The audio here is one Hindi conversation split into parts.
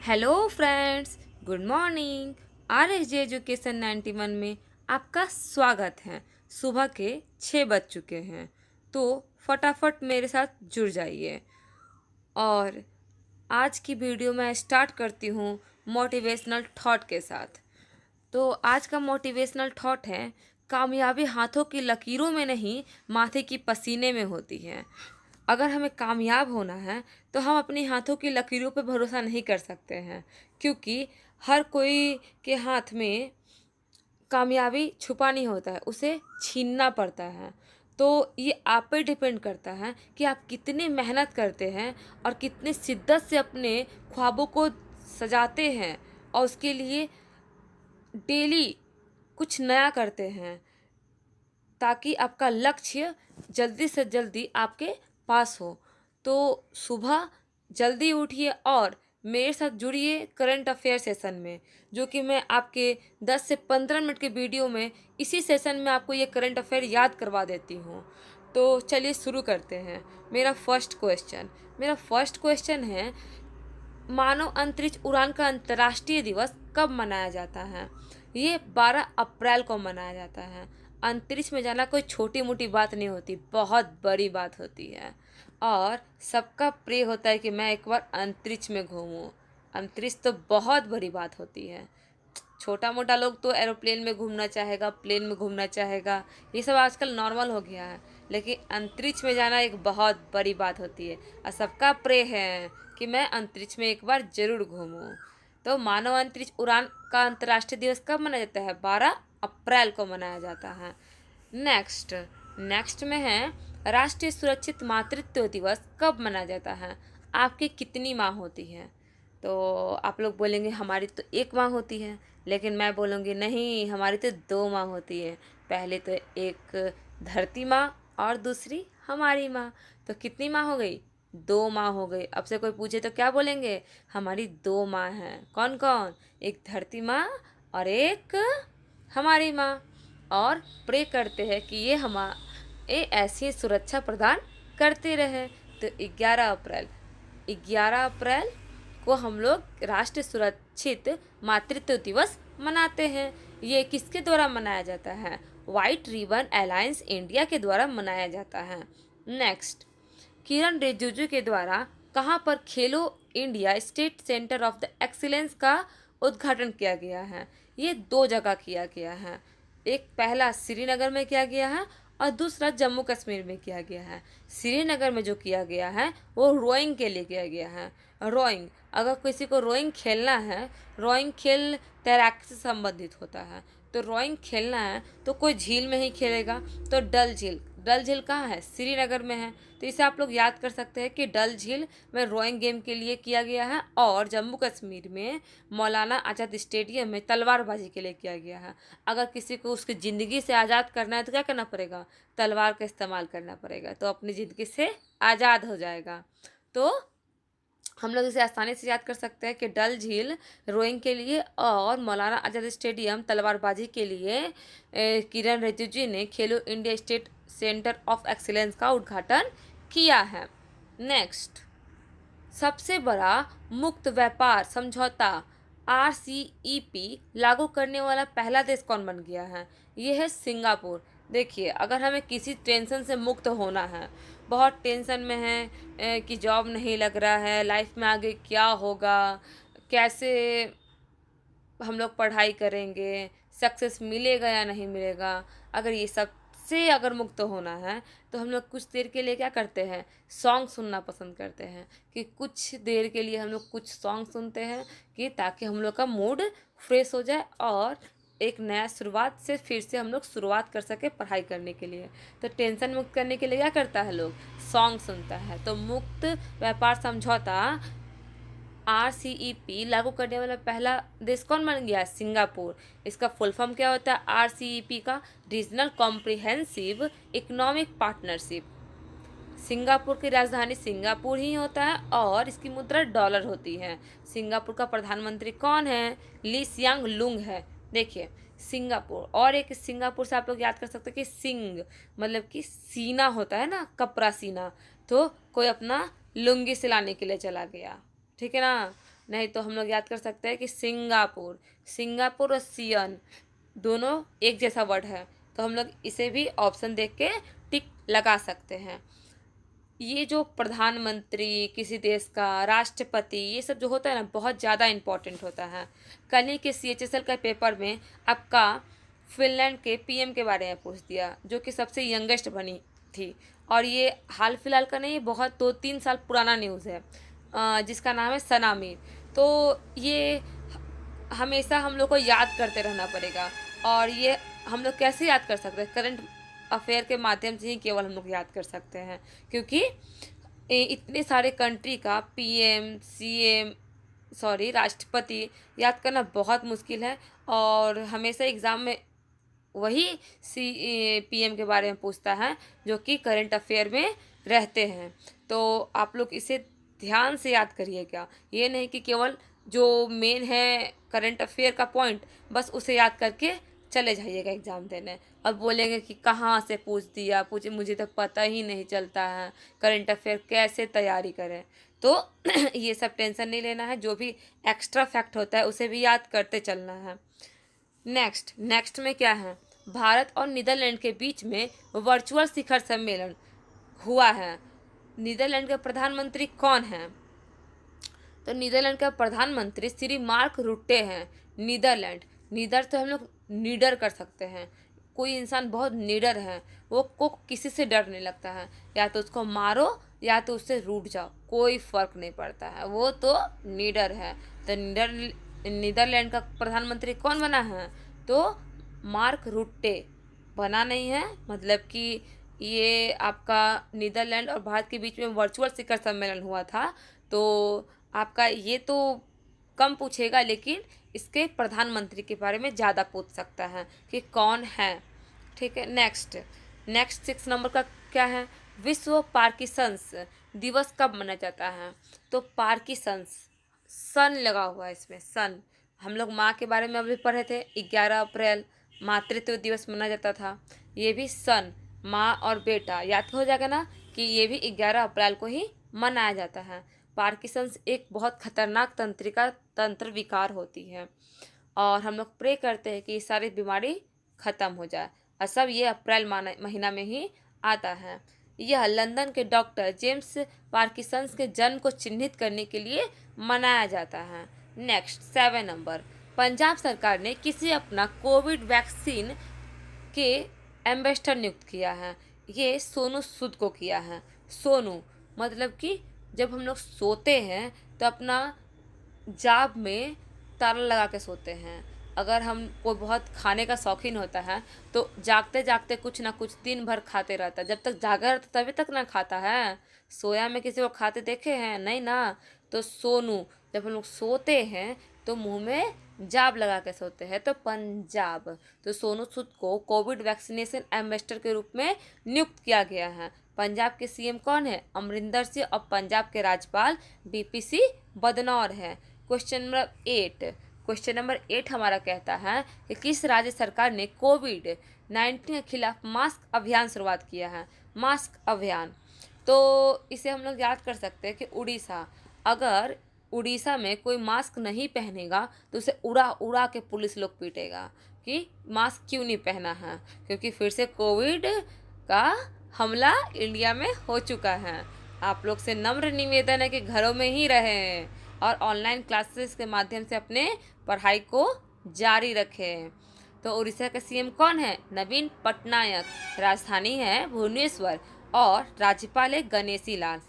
Hello friends, good morning. RSJ education 91 में आपका स्वागत है। सुबह के 6 बज चुके हैं, तो फटाफट मेरे साथ जुड़ जाइए। और आज की वीडियो मैं स्टार्ट करती हूँ मोटिवेशनल थॉट के साथ। तो आज का मोटिवेशनल थॉट है, कामयाबी हाथों की लकीरों में नहीं, माथे की पसीने में होती है। अगर हमें कामयाब होना है तो हम अपनी हाथों की लकीरों पर भरोसा नहीं कर सकते हैं, क्योंकि हर कोई के हाथ में कामयाबी छुपा नहीं होता है, उसे छीनना पड़ता है। तो ये आप पे डिपेंड करता है कि आप कितनी मेहनत करते हैं और कितनी शिद्दत से अपने ख्वाबों को सजाते हैं और उसके लिए डेली कुछ नया करते हैं, ताकि आपका लक्ष्य जल्दी से जल्दी आपके पास हो। तो सुबह जल्दी उठिए और मेरे साथ जुड़िए करंट अफेयर सेशन में, जो कि मैं आपके 10 से 15 मिनट के वीडियो में इसी सेशन में आपको ये करंट अफेयर याद करवा देती हूँ। तो चलिए शुरू करते हैं। मेरा फर्स्ट क्वेश्चन है, मानव अंतरिक्ष उड़ान का अंतर्राष्ट्रीय दिवस कब मनाया जाता है? ये 12 अप्रैल को मनाया जाता है। अंतरिक्ष में जाना कोई छोटी मोटी बात नहीं होती, बहुत बड़ी बात होती है। और सबका प्रे होता है कि मैं एक बार अंतरिक्ष में घूमूं। अंतरिक्ष तो बहुत बड़ी बात होती है। छोटा मोटा लोग तो एरोप्लेन में घूमना चाहेगा, प्लेन में घूमना चाहेगा, ये सब आजकल नॉर्मल हो गया है। लेकिन अंतरिक्ष में जाना एक बहुत बड़ी बात होती है और सबका प्रे है कि मैं अंतरिक्ष में एक बार जरूर घूमूं। तो मानव अंतरिक्ष उड़ान का अंतर्राष्ट्रीय दिवस कब मनाया जाता है? 12 अप्रैल को मनाया जाता है। नेक्स्ट नेक्स्ट में है, राष्ट्रीय सुरक्षित मातृत्व दिवस कब मनाया जाता है? आपकी कितनी माँ होती है? तो आप लोग बोलेंगे हमारी तो एक माँ होती है, लेकिन मैं बोलूँगी नहीं, हमारी तो 2 माँ होती है। पहले तो एक धरती माँ और दूसरी हमारी माँ। तो कितनी माँ हो गई? 2 माँ हो गई। अब से कोई पूछे तो क्या बोलेंगे? हमारी 2 माँ हैं। कौन कौन? एक धरती माँ और एक हमारी माँ। और प्रे करते हैं कि ये ऐसी सुरक्षा प्रदान करते रहे। तो 11 अप्रैल को हम लोग राष्ट्रीय सुरक्षित मातृत्व दिवस मनाते हैं। ये किसके द्वारा मनाया जाता है? वाइट रिबन अलायंस इंडिया के द्वारा मनाया जाता है। नेक्स्ट, किरण रिजिजू के द्वारा कहाँ पर खेलो India state centre of the excellence का उद्घाटन किया गया है? ये 2 जगह किया गया है। एक पहला श्रीनगर में किया गया है और दूसरा जम्मू कश्मीर में किया गया है। श्रीनगर में जो किया गया है वो रोइंग के लिए किया गया है। रोइंग, अगर किसी को रोइंग खेलना है, रोइंग खेल तैराकी से संबंधित होता है, तो रोइंग खेलना है तो कोई झील में ही खेलेगा। तो डल झील कहाँ है? श्रीनगर में है। तो इसे आप लोग याद कर सकते हैं कि डल झील में रोइंग गेम के लिए किया गया है, और जम्मू कश्मीर में मौलाना आज़ाद स्टेडियम में तलवारबाजी के लिए किया गया है। अगर किसी को उसकी ज़िंदगी से आज़ाद करना है तो क्या करना पड़ेगा? तलवार का इस्तेमाल करना पड़ेगा, तो अपनी ज़िंदगी से आज़ाद हो जाएगा। तो हम लोग इसे आसानी से याद कर सकते हैं कि डल झील रोइंग के लिए और मौलाना आज़ाद स्टेडियम तलवारबाजी के लिए किरण रिजिजू ने खेलो India state centre of excellence का उद्घाटन किया है। नेक्स्ट, सबसे बड़ा मुक्त व्यापार समझौता RCEP लागू करने वाला पहला देश कौन बन गया है? ये है सिंगापुर। देखिए, अगर हमें किसी टेंशन से मुक्त होना है, बहुत टेंशन में है कि जॉब नहीं लग रहा है, लाइफ में आगे क्या होगा, कैसे हम लोग पढ़ाई करेंगे, सक्सेस मिलेगा या नहीं मिलेगा, अगर ये सब से अगर मुक्त होना है तो हम लोग कुछ देर के लिए क्या करते हैं? सॉन्ग सुनना पसंद करते हैं। कि कुछ देर के लिए हम लोग कुछ सॉन्ग सुनते हैं, कि ताकि हम लोग का मूड फ्रेश हो जाए और एक नया शुरुआत से फिर से हम लोग शुरुआत कर सके पढ़ाई करने के लिए। तो टेंशन मुक्त करने के लिए क्या करता है लोग? सॉन्ग सुनता है। तो मुक्त व्यापार समझौता RCEP लागू करने वाला पहला देश कौन बन गया? सिंगापुर। इसका फुल फॉर्म क्या होता है RCEP का? Regional comprehensive economic partnership. Singapore की राजधानी सिंगापुर ही होता है और इसकी मुद्रा डॉलर होती है। सिंगापुर का प्रधानमंत्री कौन है? ली सियांग लुंग है। देखिए, सिंगापुर, और एक सिंगापुर से आप लोग याद कर सकते हैं कि सिंग मतलब कि सीना होता है ना, कपड़ा सीना। तो कोई अपना लुंगी सिलाने के लिए चला गया, ठीक है ना। नहीं तो हम लोग याद कर सकते हैं कि सिंगापुर। सिंगापुर और सियन दोनों एक जैसा वर्ड है, तो हम लोग इसे भी ऑप्शन देख के टिक लगा सकते हैं। ये जो प्रधानमंत्री किसी देश का, राष्ट्रपति, ये सब जो होता है ना, बहुत ज़्यादा इम्पोर्टेंट होता है। कल ही के CHSL का पेपर में आपका फिनलैंड के PM के बारे में पूछ दिया, जो कि सबसे यंगेस्ट बनी थी। और ये हाल फिलहाल का नहीं, बहुत 2-3 साल पुराना न्यूज़ है, जिसका नाम है सना मीर। तो ये हमेशा हम लोग को याद करते रहना पड़ेगा। और ये हम लोग कैसे याद कर सकते हैं? करंट अफेयर के माध्यम से ही केवल हम लोग याद कर सकते हैं, क्योंकि इतने सारे कंट्री का PM, CM, सॉरी, राष्ट्रपति याद करना बहुत मुश्किल है। और हमेशा एग्ज़ाम में वही PM के बारे में पूछता है जो कि करंट अफेयर में रहते हैं। तो आप लोग इसे ध्यान से याद करिएगा, ये नहीं कि केवल जो मेन है करंट अफेयर का पॉइंट बस उसे याद करके चले जाइएगा एग्ज़ाम देने, और बोलेंगे कि कहाँ से पूछ दिया, पूछे मुझे तो पता ही नहीं चलता है, करंट अफेयर कैसे तैयारी करें। तो ये सब टेंशन नहीं लेना है, जो भी एक्स्ट्रा फैक्ट होता है उसे भी याद करते चलना है। नेक्स्ट में क्या है? भारत और नीदरलैंड के बीच में वर्चुअल शिखर सम्मेलन हुआ है। नीदरलैंड के प्रधानमंत्री कौन हैं? तो नीदरलैंड का प्रधानमंत्री श्री मार्क रुट्टे हैं। नीदरलैंड, नीदर तो हम लोग नीडर कर सकते हैं। कोई इंसान बहुत नीडर है, वो को किसी से डर नहीं लगता है, या तो उसको मारो या तो उससे रूठ जाओ, कोई फर्क नहीं पड़ता है, वो तो नीडर है। तो नीदरलैंड का प्रधानमंत्री कौन बना है? तो मार्क रुट्टे बना नहीं है, मतलब कि ये आपका नीदरलैंड और भारत के बीच में वर्चुअल शिखर सम्मेलन हुआ था। तो आपका ये तो कम पूछेगा, लेकिन इसके प्रधानमंत्री के बारे में ज़्यादा पूछ सकता है कि कौन है। ठीक है, नेक्स्ट 6 नंबर का क्या है? विश्व पार्किंसंस दिवस कब मनाया जाता है? तो पार्किंसंस, सन लगा हुआ है इसमें, सन। हम लोग माँ के बारे में अभी पढ़े थे, 11 अप्रैल मातृत्व दिवस मनाया जाता था। ये भी सन, माँ और बेटा, याद हो जाएगा ना कि ये भी 11 अप्रैल को ही मनाया जाता है। पार्किंसंस एक बहुत खतरनाक तंत्र विकार होती है, और हम लोग प्रे करते हैं कि ये सारी बीमारी ख़त्म हो जाए, और सब ये अप्रैल महीना में ही आता है। यह लंदन के डॉक्टर जेम्स पार्किंसंस के जन्म को चिन्हित करने के लिए मनाया जाता है। नेक्स्ट 7 नंबर, पंजाब सरकार ने किसे अपना कोविड वैक्सीन के एम्बेसडर नियुक्त किया है? ये सोनू सूद को किया है। सोनू मतलब कि जब हम लोग सोते हैं तो अपना जाब में ताला लगा के सोते हैं। अगर हम कोई बहुत खाने का शौकीन होता है तो जागते जागते कुछ ना कुछ दिन भर खाते रहता है, जब तक जागा रहता तभी तक ना खाता है। सोया में किसी को खाते देखे हैं? नहीं ना। तो सोनू, जब हम लोग सोते हैं तो मुंह में जाब लगा के सोते हैं, तो पंजाब। तो सोनू सूद को कोविड वैक्सीनेशन एम्बेसडर के रूप में नियुक्त किया गया है। पंजाब के CM कौन है? अमरिंदर सिंह। और पंजाब के राज्यपाल BPC बदनौर है। क्वेश्चन नंबर 8 हमारा कहता है कि किस राज्य सरकार ने कोविड-19 के खिलाफ मास्क अभियान शुरुआत किया है? मास्क अभियान, तो इसे हम लोग याद कर सकते हैं कि उड़ीसा। अगर उड़ीसा में कोई मास्क नहीं पहनेगा तो उसे उड़ा उड़ा के पुलिस लोग पीटेगा कि मास्क क्यों नहीं पहना है, क्योंकि फिर से कोविड का हमला इंडिया में हो चुका है। आप लोग से नम्र निवेदन है कि घरों में ही रहें और ऑनलाइन क्लासेस के माध्यम से अपने पढ़ाई को जारी रखें। तो उड़ीसा का CM कौन है? नवीन पटनायक। राजधानी है भुवनेश्वर और राज्यपाल है गणेशी लाल।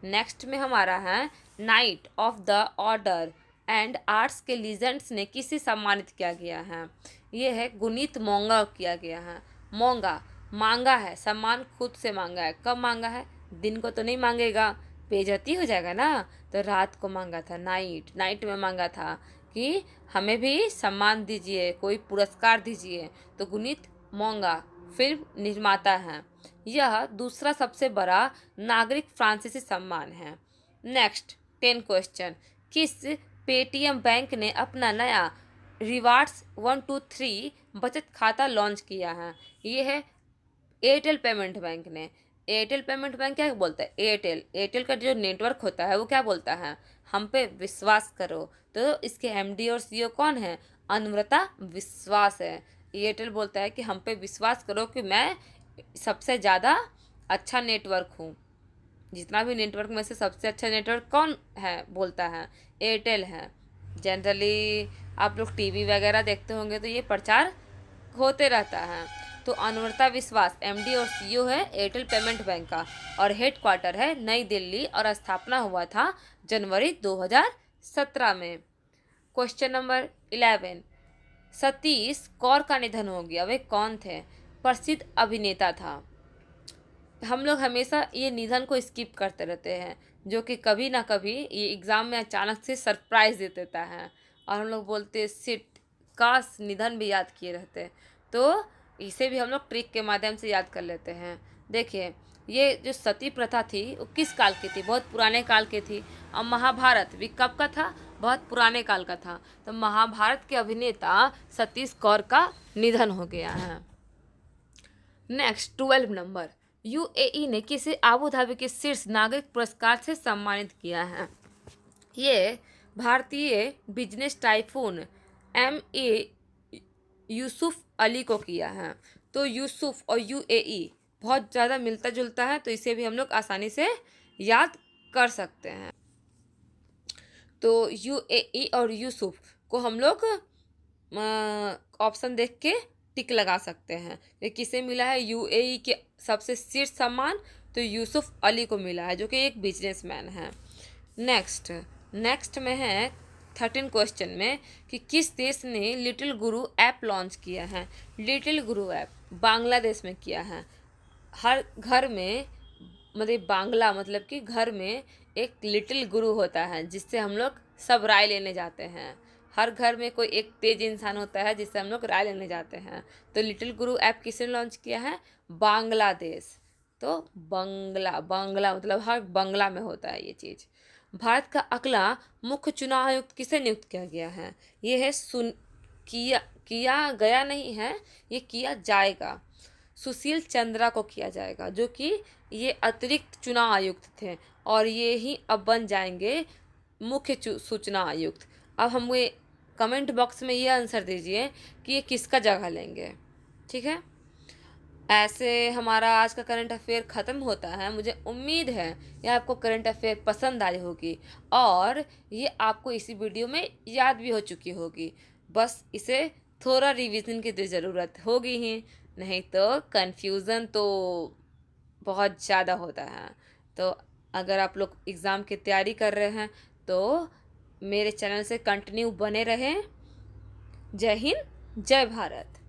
नेक्स्ट में हमारा है night of the order and arts के लीजेंड्स ने किसे सम्मानित किया गया है? ये है गुनीत मोंगा को किया गया है। मोंगा मांगा है, सम्मान खुद से मांगा है। कब मांगा है? दिन को तो नहीं मांगेगा, बेइज्जती हो जाएगा ना। तो रात को मांगा था, नाइट में मांगा था कि हमें भी सम्मान दीजिए, कोई पुरस्कार दीजिए। तो गुनीत मोंगा फिल्म निर्माता हैं। यह दूसरा सबसे बड़ा नागरिक फ्रांसीसी सम्मान है। नेक्स्ट 10 क्वेश्चन, किस पेटीएम बैंक ने अपना नया रिवार्ड्स 123 बचत खाता लॉन्च किया है? ये है एयरटेल पेमेंट बैंक ने। एयरटेल पेमेंट बैंक क्या बोलता है, एयरटेल का जो नेटवर्क होता है वो क्या बोलता है, हम पे विश्वास करो। तो इसके एमडी और सीईओ कौन है, अनुव्रता विश्वास है। एयरटेल बोलता है कि हम पे विश्वास करो कि मैं सबसे ज़्यादा अच्छा नेटवर्क हूँ। जितना भी नेटवर्क में से सबसे अच्छा नेटवर्क कौन है बोलता है, एयरटेल है। जनरली आप लोग टीवी वगैरह देखते होंगे तो ये प्रचार होते रहता है। तो अनुव्रता विश्वास एमडी और सीईओ है एयरटेल पेमेंट बैंक का, और हेड क्वार्टर है नई दिल्ली, और स्थापना हुआ था जनवरी 2017 में। क्वेश्चन नंबर 11, सतीश कौर का निधन हो गया, वे कौन थे, प्रसिद्ध अभिनेता था। हम लोग हमेशा ये निधन को स्किप करते रहते हैं, जो कि कभी ना कभी ये एग्ज़ाम में अचानक से सरप्राइज दे देता है, और हम लोग बोलते सिट, काश निधन भी याद किए रहते। तो इसे भी हम लोग ट्रिक के माध्यम से याद कर लेते हैं। देखिए, ये जो सती प्रथा थी वो किस काल की थी, बहुत पुराने काल की थी। और महाभारत भी कब का था, बहुत पुराने काल का था। तो महाभारत के अभिनेता सतीश कौर का निधन हो गया है। नेक्स्ट 12 नंबर, यूएई ने किसे आबू धाबी के शीर्ष नागरिक पुरस्कार से सम्मानित किया है। ये भारतीय बिजनेस टाइफून ए यूसुफ अली को किया है। तो यूसुफ और यूएई बहुत ज़्यादा मिलता जुलता है, तो इसे भी हम लोग आसानी से याद कर सकते हैं। तो यूएई और यूसुफ को हम लोग ऑप्शन देख के टिक लगा सकते हैं। ये किसे मिला है, यूएई के सबसे शीर्ष सम्मान तो यूसुफ अली को मिला है, जो कि एक बिजनेसमैन है। नेक्स्ट में है 13 क्वेश्चन में कि किस देश ने लिटिल गुरु ऐप लॉन्च किया है। लिटिल गुरु ऐप बांग्लादेश में किया है। हर घर में मतलब बांग्ला मतलब कि घर में एक लिटिल गुरु होता है, जिससे हम लोग सब राय लेने जाते हैं। हर घर में कोई एक तेज इंसान होता है जिससे हम लोग राय लेने जाते हैं। तो लिटिल गुरु ऐप किसने लॉन्च किया है, बांग्लादेश। तो बांग्ला मतलब हर बंगला में होता है ये चीज़। भारत का अगला मुख्य चुनाव आयुक्त किसे नियुक्त किया गया है, ये है किया गया नहीं है, ये किया जाएगा। सुशील चंद्रा को किया जाएगा, जो कि ये अतिरिक्त चुनाव आयुक्त थे, और ये ही अब बन जाएंगे मुख्य सूचना आयुक्त। अब हम ये कमेंट बॉक्स में ये आंसर दीजिए कि ये किसका जगह लेंगे, ठीक है। ऐसे हमारा आज का करंट अफेयर ख़त्म होता है। मुझे उम्मीद है ये आपको करंट अफेयर पसंद आई होगी, और ये आपको इसी वीडियो में याद भी हो चुकी होगी। बस इसे थोड़ा रिवीजन की ज़रूरत होगी ही, नहीं तो कन्फ्यूज़न तो बहुत ज़्यादा होता है। तो अगर आप लोग एग्ज़ाम की तैयारी कर रहे हैं तो मेरे चैनल से कंटिन्यू बने रहें। जय हिंद, जय भारत।